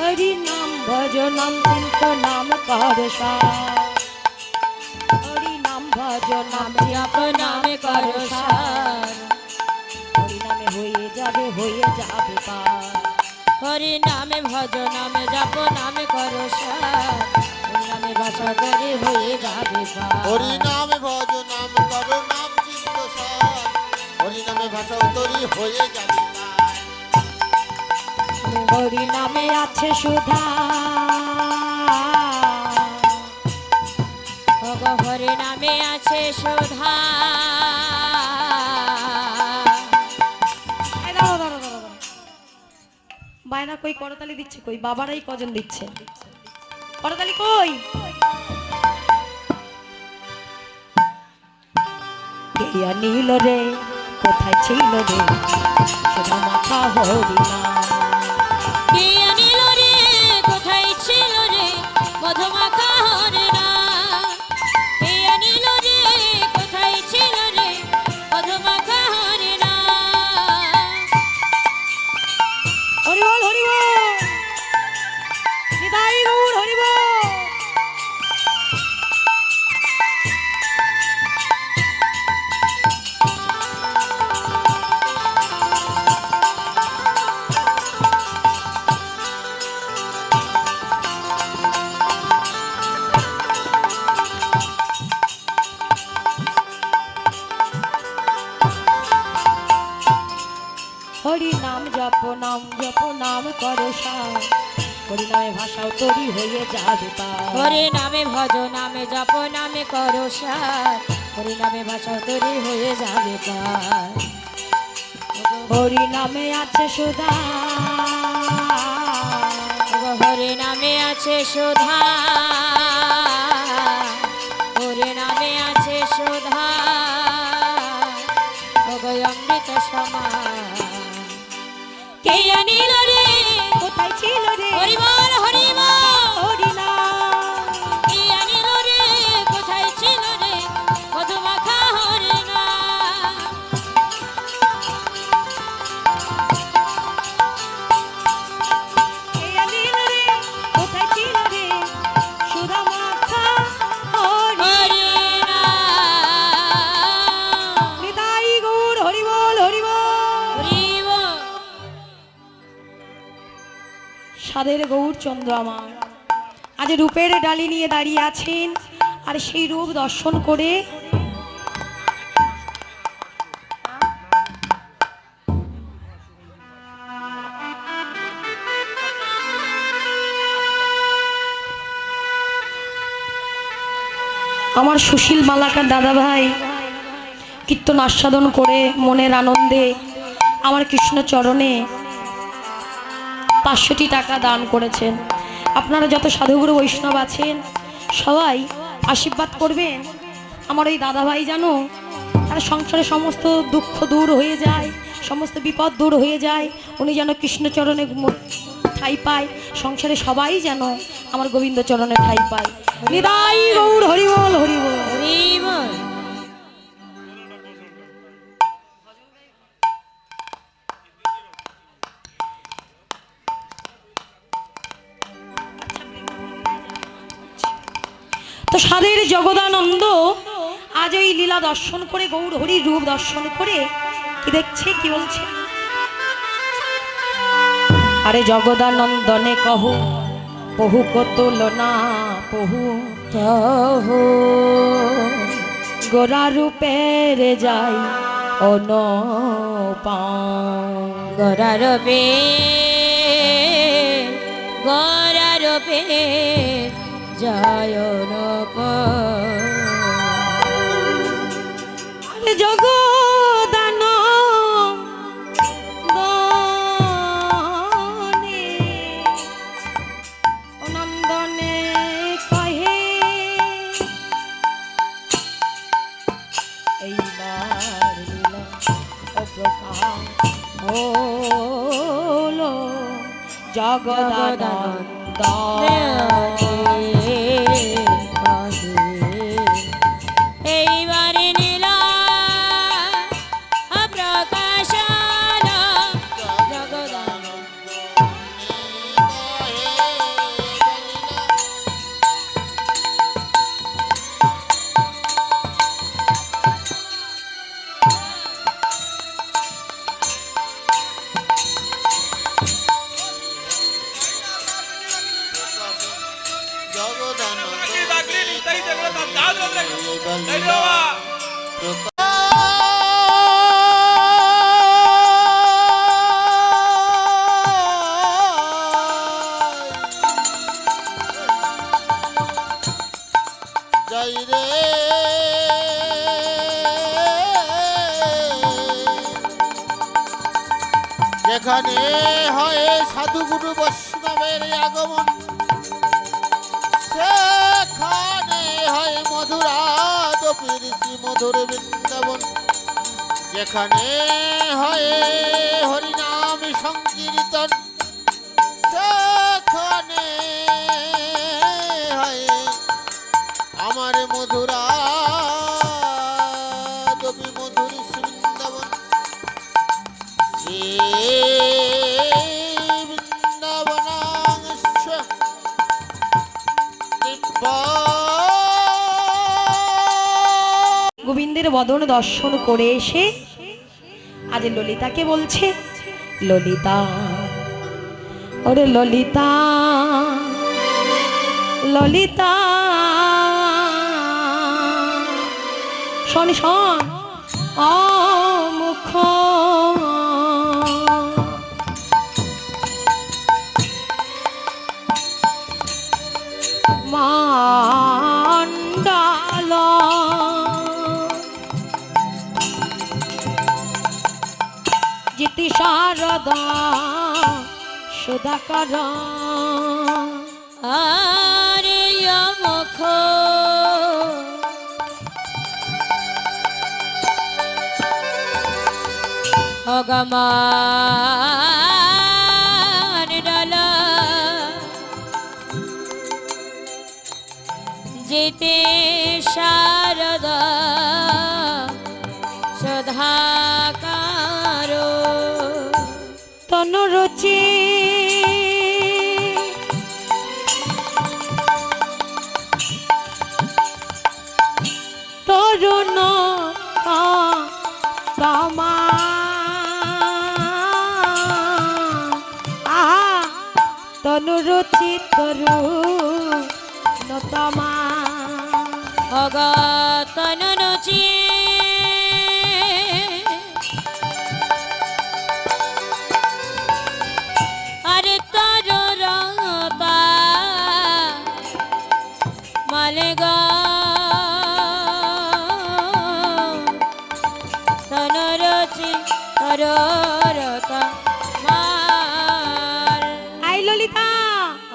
हरि नाम भजो नाम चिंतो नाम कर हरि नाम भजो नाम जप नाम कर हरि नामे होए जाबे पार हरि नामे भज नामे जप नामे करो हरि नामे भाषा करे होए जाबे पार हरि नाम भज नाम करो नाम चित्त सार हरि नामे भाषा तोरी होए जाबे पार हरि नामे আছে সুধা हरि नामे আছে সুধা বায়না কই করতালি দিচ্ছে কই বাবারাই কজন দিচ্ছে করতালি কই কেয়া নীল রে কোথায় ছিল রে সুধা মাখা হরি নাম কে আনিল রে কোথায় ছিল রে মধুমাখা হরি নাম কে আনিল রে কোথায় ছিল রে মধুমাখা হরি নাম হরি বল নিতাই গৌর হরি বল हरि नाम जप नाम करो सार हरि नामे भाषाओ तोरी होए जाबे पार हरि नामे भज नामे जप नामे करो हरि नामे भाषा तोरी হয়ে যাবে পার हरि नामे আছে সুধা হরি নামে আছে সুধা হরি নামে আছে সুধা অমৃত সমান কে আনিল রে কোথায় ছিল রে হরি বল হরি বল হরি নাম কে আনিল রে কোথায় ছিল রে মধুমাখা হরি নাম কে আনিল রে কোথায় ছিল রে সুধা মাখা হরি নাম নিতাই গৌর হরি বল হরি বল সাদের গৌর চন্দ্র আমার আজ রূপের ডালি নিয়ে দাঁড়িয়ে আছেন আর সেই রূপ দর্শন করে আমার সুশীল মালাকার দাদা ভাই কীর্তন আস্বাদন করে মনের আনন্দে আমার কৃষ্ণ চরণে 500টি টাকা দান করেছেন। আপনারা যত সাধুগুরু বৈষ্ণব আছেন সবাই আশীর্বাদ করবেন আমার এই দাদা ভাই জানো তার সংসারে সমস্ত দুঃখ দূর হয়ে যায়, সমস্ত বিপদ দূর হয়ে যায়, উনি যেন কৃষ্ণচরণে ঠাই পায়, সংসারে সবাই যেন আমার গোবিন্দ চরণে ঠাই পায়। নিতাই গৌর হরি বল হরি বল হরি বল তো সাদের জগদানন্দ আজ ওই লীলা দর্শন করে গৌর হরির রূপ দর্শন করে কি দেখছে কি বলছে, আরে জগদানন্দনে কহু বহু কতুলনা বহু তহু গোরা রূপের যাই অনুপম গরারবে গরারবে জয় নপ আরে জগদানন্দনে নন্দনে কহে এইবার লীলা অপ্রকাশ হলো জগদানন্দ এইবারে নীলা প্রকাশ জগদানন্দ যাই রে যেখানে হয় সাধুগুরু বৈষ্ণবের আগমন, সেখানে হয় মধুরাদপির শ্রীমধুর বৃন্দাবন। যেখানে হয় হরিনাম সংকীর্তন, সেখানে হয় আমার মধুরাদপি মধুর বৃন্দাবন। বৃন্দাবনাংশ গোবিন্দের বদন দর্শন করে এসে আজ ললিতাকে বলছে, ললিতা, ওরে ললিতা, ললিতা, শোন শোন মুখ মণ্ডল জিতি শারদা সুধাকর আরে মুখ অগমান ডালা যেতে শারদা সুধাকর তনুরুচি তরুণ তমা তনুরুচি তরুণ তমা অগতন রুচি আরে তর রবা মালেগ তন রুচি তর রতা মার। আই ললিতা,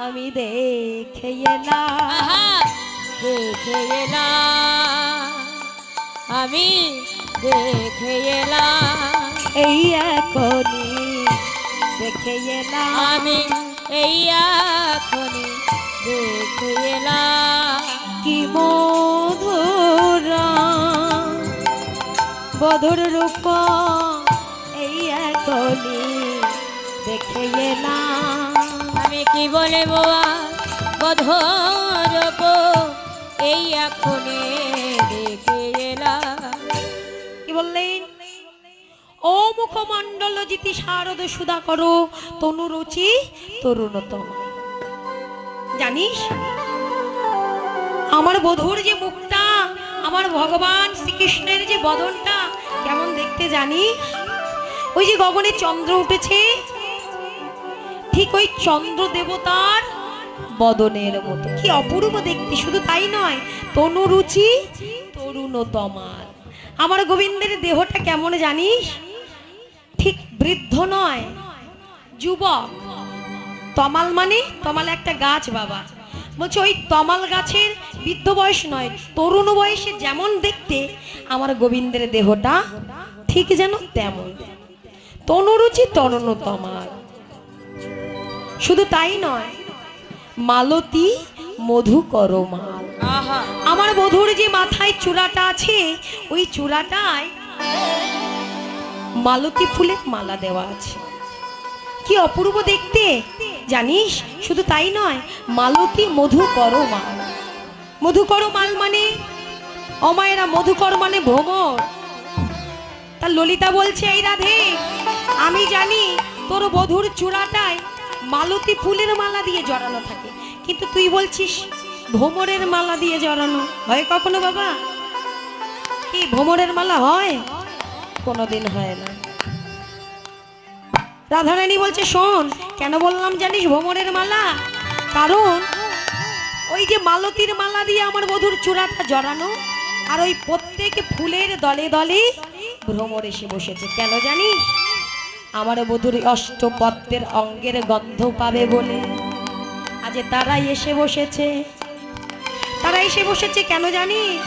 আমি দেখে এলাম, আহা দেখে এলাম, আমি দেখে এলাম, এই এখনি দেখে এলাম, আমি এই এখনি দেখে এলাম। কি মধুর বধুর রূপ, এই এখনি দেখে এলাম। আমি কি বলে বোয়া বধর এই এখনে দেখে এলাম। কি বললেন? ও মুখমণ্ডল জিতি শারদ সুধা করো তনুরুচি তরুণতম। জানিস আমার বধুর যে মুখটা, আমার ভগবান শ্রীকৃষ্ণের যে বদনটা কেমন দেখতে জানিস? ওই যে গগনে চন্দ্র উঠেছে, ঠিক ওই চন্দ্র দেবতার বদনের মতো, কি অপূর্ব দেখতে। শুধু তাই নয়, তনুরুচি তরুণতমার। আমার গোবিন্দের দেহটা কেমন জানিস? ঠিক বৃদ্ধ নয়, যুবক। তমাল মানে তমাল একটা গাছ বাবা, বলছে ওই তমাল গাছের বৃদ্ধ বয়স নয়, তরুণ বয়সে যেমন দেখতে আমার গোবিন্দের দেহটা ঠিক যেন তেমন। তনুরুচি তরুণতমার। শুধু তাই নয়, মালতী মধুকর মাল। আহা আমার বধুর যে মাথায় চূড়াটা আছে, ওই চূড়াটায় মালতী ফুলের মালা দেওয়া আছে। কি অপূর্ব দেখতে জানিস? শুধু তাই নয়, মালতী মধুকর মাল। মধুকর মাল মানে অমায়েরা, মধুকর মানে ভ্রমর। তা ললিতা বলছে, এই রাধে, আমি জানি তোর বধুর চূড়াটায় মালতী ফুলের মালা দিয়ে জড়ানো থাকে, কিন্তু তুই বলছিস ভ্রমরের মালা দিয়ে জড়ানো হয় কখনো বাবা? কি ভ্রমরের মালা হয়? কোনোদিন হয় না। রাধারানী বলছে শোন, কেন বললাম জানিস ভ্রমরের মালা? কারণ ওই যে মালতীর মালা দিয়ে আমার বধূর চূড়াটা জড়ানো, আর ওই প্রত্যেক ফুলের দলে দলে ভ্রমর এসে বসেছে। কেন জানিস? আমার বধূর অষ্টপদ্মের অঙ্গের গন্ধ পাবে বলে আজ তারাই এসে বসেছে। তারা এসে বসেছে কেন জানিস?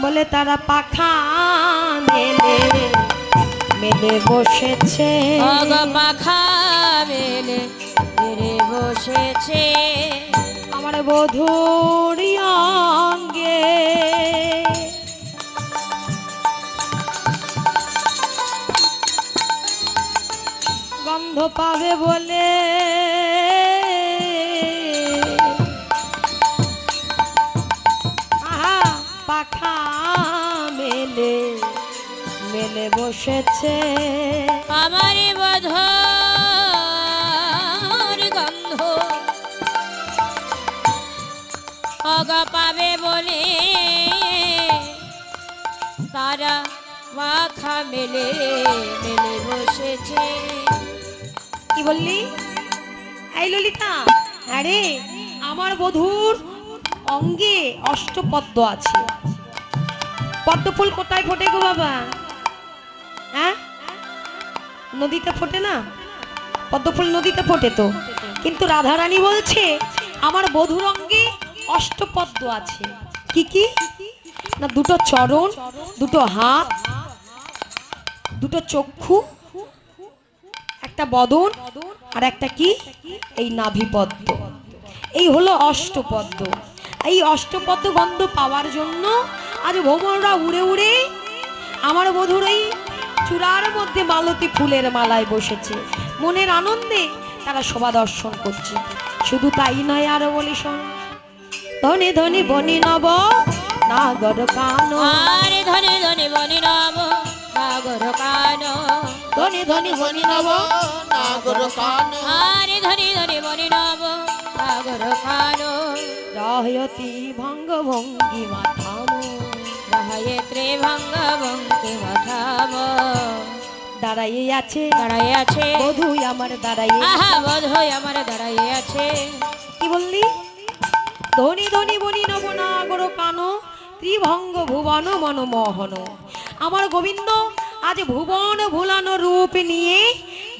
বলে তারা পাখা মেলে মেলে বসেছে। অগ পাখা মেলে মেলে বসেছে আমার বধূর অঙ্গে গন্ধ পাবে বলে আহা পাখা মেলে মেলে বসেছে। আমার বধূর গন্ধ অগ পাবে বলে তারা পাখা মেলে মেলে বসেছে। কি বললি? এই ললিতা, আরে আমার বধূর অঙ্গে অষ্টপদ্ম আছে। পদ্ম ফুল কোথায় ফোটে গো বাবা? হ্যাঁ, নদীতে ফোটে না? পদ্ম ফুল নদীতে ফোটে তো, কিন্তু রাধারানী বলছে আমার বধূর অঙ্গে অষ্টপদ্ম আছে। কি কি না? দুটো চরণ, দুটো হাত, দুটো চক্ষু, একটা বদন, আর একটা কি এই নাভিপদ্ম। এই হলো অষ্টপদ্ম। এই অষ্টপদ্ম গন্ধ পাওয়ার জন্য আজ ভ্রমররা উড়ে উড়ে আমার বধূর এই চূড়ার মধ্যে মালতী ফুলের মালায় বসেছে। মনের আনন্দে তারা শোভা দর্শন করছে। শুধু তাই নয়, আরো বলি শোন, ধনে ধনে বনি নব নাগর কানো, আরে ধনে ধনে বনি নব নাগর কানো, ধনে ধনে বনি নব নাগর কান আরে ধনে ধনে বনি নব নাগর কানো, রহয়তি ভঙ্গ ভঙ্গি মাথামো, রাহায়ে ত্রিভঙ্গ বঙ্কে মাথাম, দাঁড়াইয়ে আছে দাঁড়াই আছে বধূ আমার দাঁড়াইয়ে। আহা বোধহয় আমার দাঁড়াই আছে। কি বললি? ধনী ধনী বনি নব নাগর কানো, ত্রিভঙ্গ ভুবন মনমোহন। আমার গোবিন্দ আজ ভুবন ভুলানো রূপ নিয়ে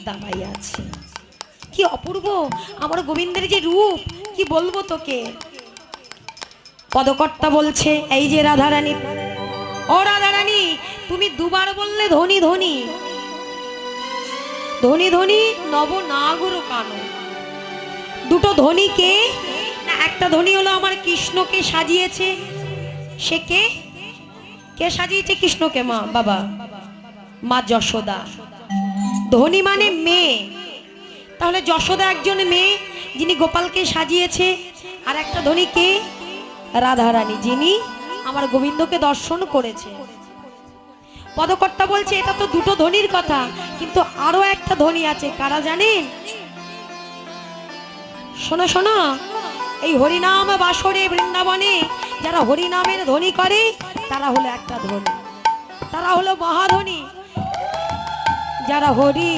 দাঁড়াই আছে। কি অপূর্ব আমার গোবিন্দের যে রূপ, কি বলবো তোকে। পদকর্তা বলছে এই যে রাধারানী, ও রাধারানী তুমি দুবার বললে ধনী ধনী, ধনী ধনী নব নাগর কানো। দুটো ধনী কে? না, একটা ধনী হলো আমার কৃষ্ণকে সাজিয়েছে। সে কে? কে সাজিয়েছে কৃষ্ণকে? মা বাবা, মা যশোদা। ধনী মানে মেয়ে, তাহলে যশোদা একজন মেয়ে যিনি গোপালকে সাজিয়েছে। আর একটা ধনী কে? রাধারানী, যিনি আমার গোবিন্দকে দর্শন করেছে। পদকর্তা বলছে এটা তো দুটো ধনীর কথা, কিন্তু আরো একটা ধনী আছে। কারা জানেন? শোনো শোনো, এই হরিনাম বাসরে বৃন্দাবনে যারা হরিনামের ধ্বনি করে তারা হলো একটা ধনী, তারা হলো মহাধনী। যারা হরি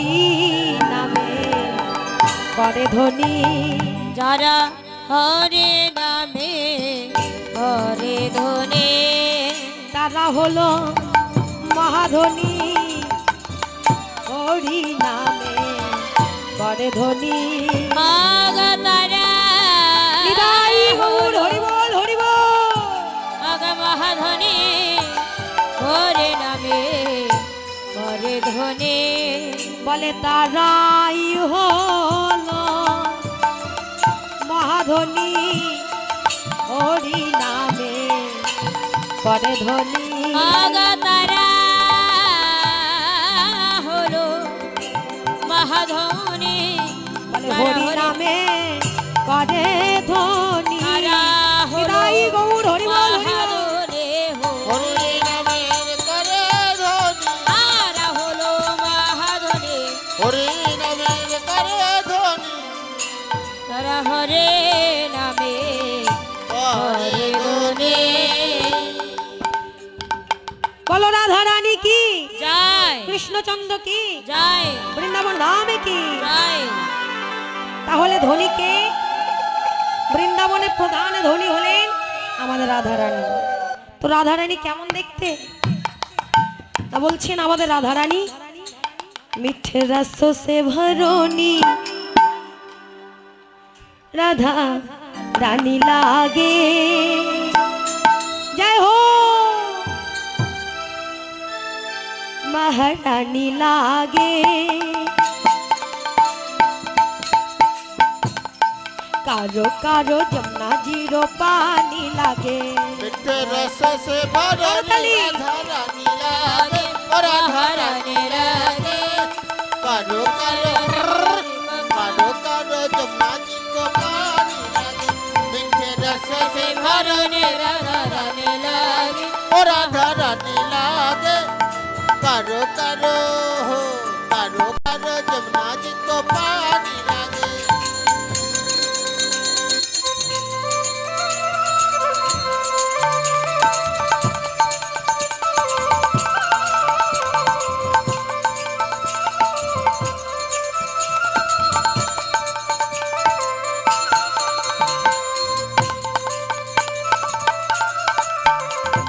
নামে করে ধনী, যারা হরে নামে হরে ধনে তারা হলো মহাধনী। হরি নামে করে ধনী। মাগ তারা নিতাই গৌর হরি বল হরি বল। মাগ মহাধনে হরে নামে হরে ধনে বলে তারাই হলো মহাধনী, হরি নামে করে ধনী। মাগ তারা হলো মহাধনে বলে হরি নামে করে ধনী। তারা হলো নিতাই গৌর হরি বল হরি বল। মহাধনে হরি নামের করে ধনী তারা হলো মহাধনে হরি নামের করে ধনী তারা হরে নামে হরি হরে ধনে বলো রাধা রানী কি, জয় কৃষ্ণচন্দ্র কি, জয় বৃন্দাবন ধামে কি। জয়। তাহলে ধনীকে বৃন্দাবনে প্রধান ধনী হলেন আমাদের রাধা রানী। তো রাধা রানী কেমন দেখতে তা বলছেন আমাদের রাধা রানী, মিঠে রস সে ভরনি রাধা রানী লাগে। জয় হো महारानी लागे, कारो कारो जमुना जीरो पानी लागे। मिठे रस से भरनी राधा रानी लागे, ओ राधा रानी लागे। कारो कारो कारो कारो जमुना जी को पानी लागे। मिठे रस से भरनी राधा रानी लागे, ओ राधा रानी लागे। कारो कारो कारो कारो जमुना जी को पानी लागे।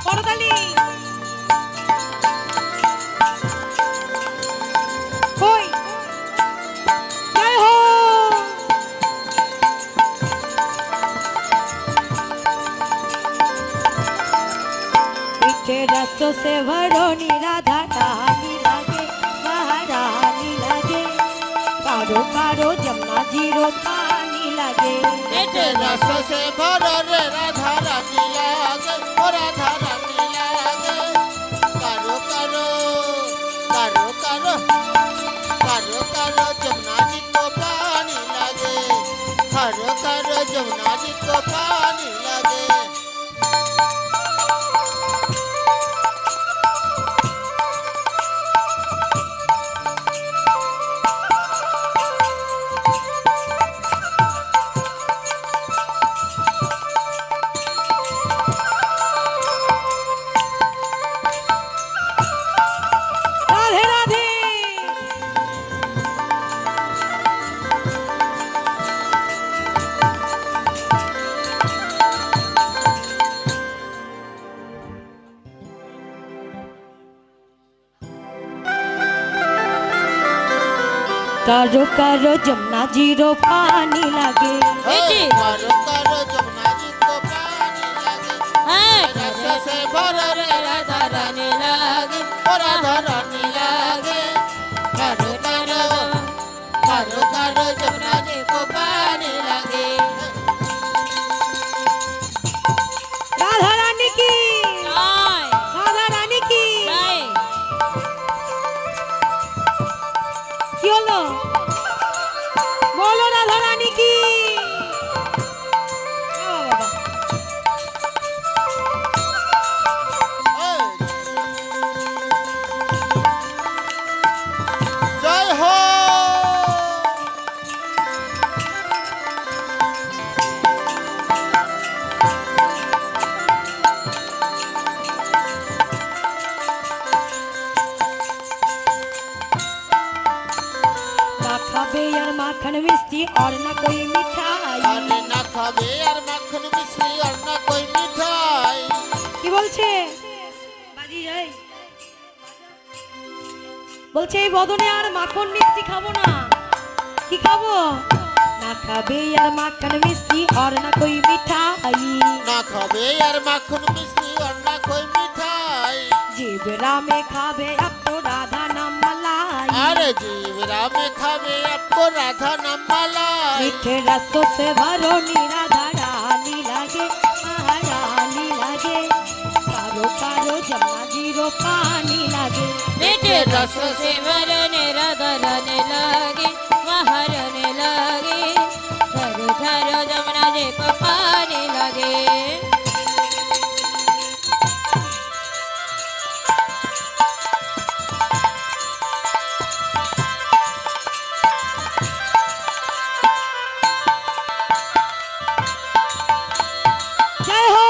করতালি কই, জয় হো। मीठे रसों से भरोनी राधा रानी लागे, महारानी लागे। कारो कारो जमुना जीरो पानी लागे। मिठे रस से भरो रे राधा रानी लागे, ओ राधा रानी लागे। कारो कारो कारो कारो कारो कारो जमुना जी को पानी लागे। कारो कारो जमुना जी को पानी लागे। राधे राधे। कारो कारो जमुना जीरो पानी लागे। बेटी। कारो कारो जमुना जी को पानी लागे। हाँ। रस से भरो रे राधा रानी लागे, ओ राधा रानी लागे। कारो कारो कारो कारो जमुना जी को पानी लागे। राधा रानी की, जय राधा रानी की। जय। কি হলো বলো রাধা রানী কি। जय हो। ना खाबे यार माखन मिष्टी और ना कोई मिठाई। अरे ना खाबे यार माखन मिश्री और ना कोई मिठाई। কি বলছে বাজি যাই, বলছে এই বদনে আর মাখন মিষ্টি খাবো না। কি খাবো না খাবে यार माखन मिष्टी और ना कोई मिठाई। ना खाबे यार माखन मिश्री और ना कोई मिठाई। जीवरा में खाबे अब तो राधा नाम मलाई। अरे जीवरा में खाबे आपको राधा नाम मलाई। मीठे रसों से भरो नी राधा रानी लागे, महारानी लागे। कारो कारो जमुना जीरो पानी लागे। बेटे रस से भरने राधा रानी लागे, महारानी लागे। ठरो ठरो जमुना जी को पानी लागे। जय हो।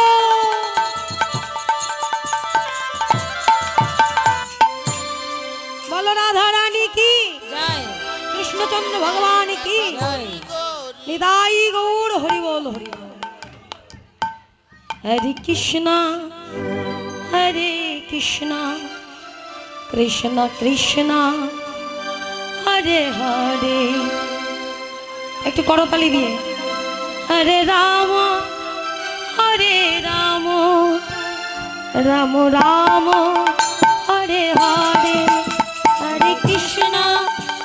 রামচন্দ্র ভগবান কি জয়। নিতাই গৌর হরি বল হরি বল। হরে কৃষ্ণ হরে কৃষ্ণ কৃষ্ণ কৃষ্ণ হরে হরে। একটু করতালি দিয়ে হরে রাম রাম রাম হরে হরে। হরে কৃষ্ণ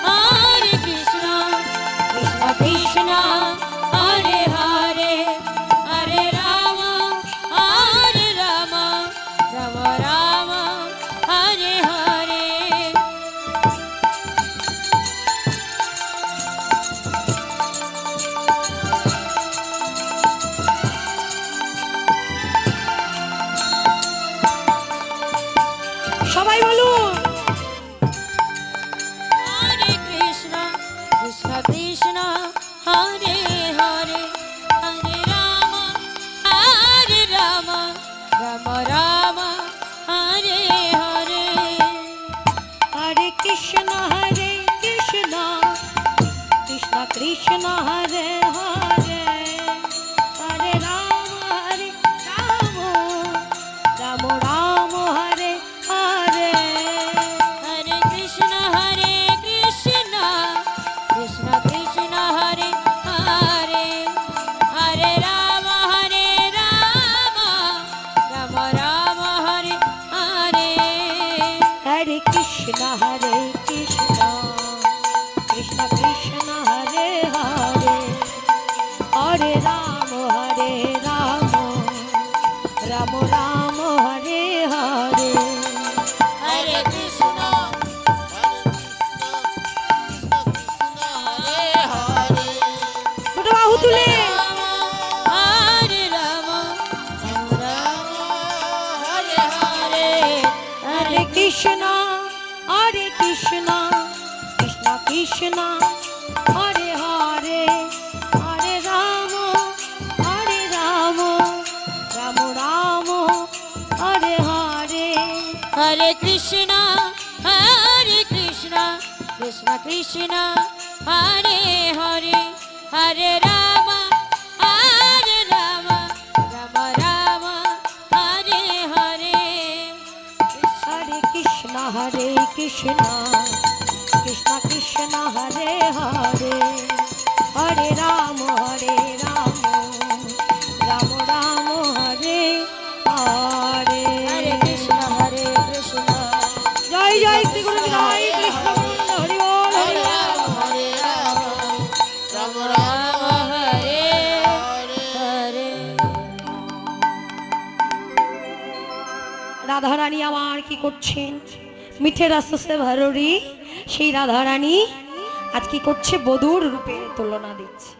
হরে কৃষ্ণ কৃষ্ণ কৃষ্ণ হরে হরে হরে রাম রাম রাম হরে হরে। সবাই বলুন হরে কৃষ্ণ কৃষ্ণ কৃষ্ণ হরে হরে হরে রাম রাম রাম হরে হরে। হরে কৃষ্ণ কৃষ্ণ কৃষ্ণ হরে হরে হরে রাম রাম রাম হরে হরে। হরে কৃষ্ণ কৃষ্ণ কৃষ্ণ হরে হরে হরে রাম রাম রাম হরে হরে। হরে কৃষ্ণ কৃষ্ণ কৃষ্ণ হরে হরে হরে রাম রাম রাম হরে হরে। হরে কৃষ্ণ হরে দুটো বাহু তুলে হরে রাম রাম হরে হরে হরে কৃষ্ণ কৃষ্ণ কৃষ্ণ হরে হরে হরে রাম রাম রাম হরে হরে। হরে কৃষ্ণ কৃষ্ণ কৃষ্ণ হরে হরে হরে রাম রাম রাম হরে হরে। হরে কৃষ্ণ কৃষ্ণ কৃষ্ণ হরে হরে হরে রাম রাম রাম হরে হরে। হরে কৃষ্ণ কৃষ্ণ জয় জয় শ্রী গুরু জয় কৃষ্ণ গোবিন্দ হরি বল হরি হরে বল। রাম হরে রাম রাম রাম রাম হরে হরে হরে। রাধারানী আমার কি করছেন? মিঠে রাসে ভররি সেই রাধারানী আজ কি করছে? বধূর রূপে তুলনা দিচ্ছে।